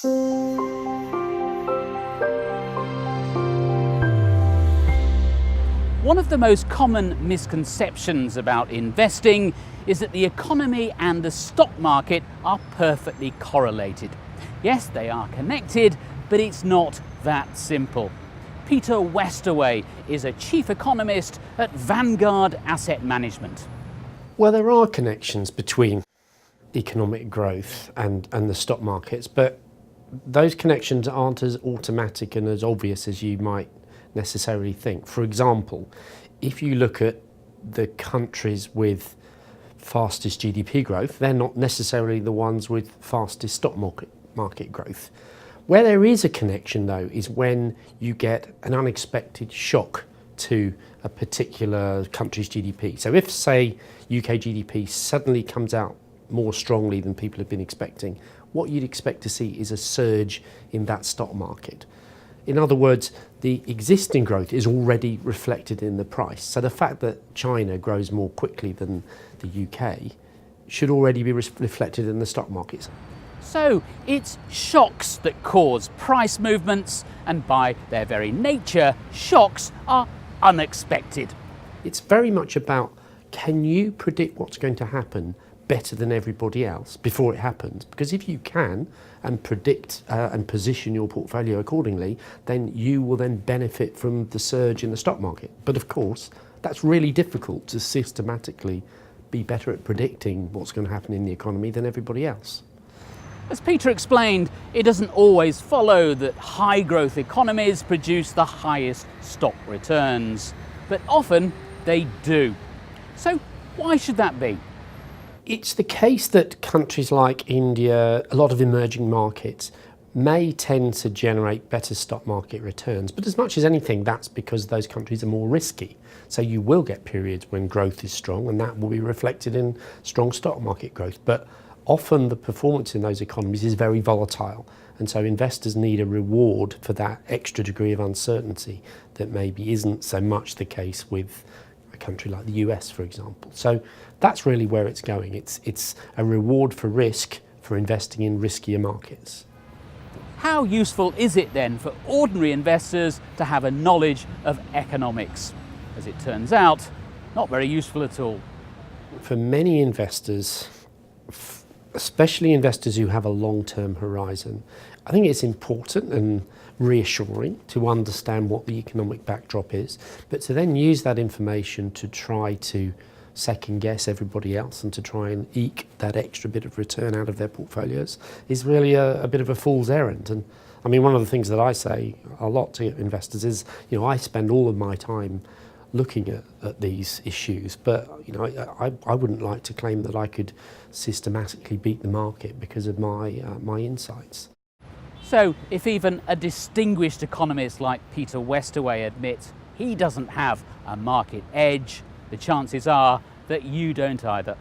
One of the most common misconceptions about investing is that the economy and the stock market are perfectly correlated. Yes, they are connected, but it's not that simple. Peter Westaway is a chief economist at Vanguard Asset Management. Well, there are connections between economic growth and the stock markets, but those connections aren't as automatic and as obvious as you might necessarily think. For example, if you look at the countries with fastest GDP growth, they're not necessarily the ones with fastest stock market growth. Where there is a connection, though, is when you get an unexpected shock to a particular country's GDP. So if, say, UK GDP suddenly comes out more strongly than people have been expecting, what you'd expect to see is a surge in that stock market. In other words, the existing growth is already reflected in the price. So the fact that China grows more quickly than the UK should already be reflected in the stock markets. So it's shocks that cause price movements, and by their very nature, shocks are unexpected. It's very much about, can you predict what's going to happen better than everybody else before it happens? Because if you can and predict and position your portfolio accordingly, then you will then benefit from the surge in the stock market. But of course, that's really difficult to systematically be better at predicting what's going to happen in the economy than everybody else. As Peter explained, it doesn't always follow that high growth economies produce the highest stock returns, but often they do. So why should that be? It's the case that countries like India, a lot of emerging markets, may tend to generate better stock market returns, but as much as anything, that's because those countries are more risky. So you will get periods when growth is strong, and that will be reflected in strong stock market growth. But often the performance in those economies is very volatile, and so investors need a reward for that extra degree of uncertainty that maybe isn't so much the case with a country like the US, for example. So that's really where it's going. It's a reward for risk for investing in riskier markets. How useful is it then for ordinary investors to have a knowledge of economics? As it turns out, not very useful at all. For many investors, especially investors who have a long-term horizon, I think it's important and reassuring to understand what the economic backdrop is, but to then use that information to try to second guess everybody else and to try and eke that extra bit of return out of their portfolios is really a bit of a fool's errand. And I mean, one of the things that I say a lot to investors is, I spend all of my time looking at these issues, but I wouldn't like to claim that I could systematically beat the market because of my insights. So if even a distinguished economist like Peter Westaway admits he doesn't have a market edge, the chances are that you don't either.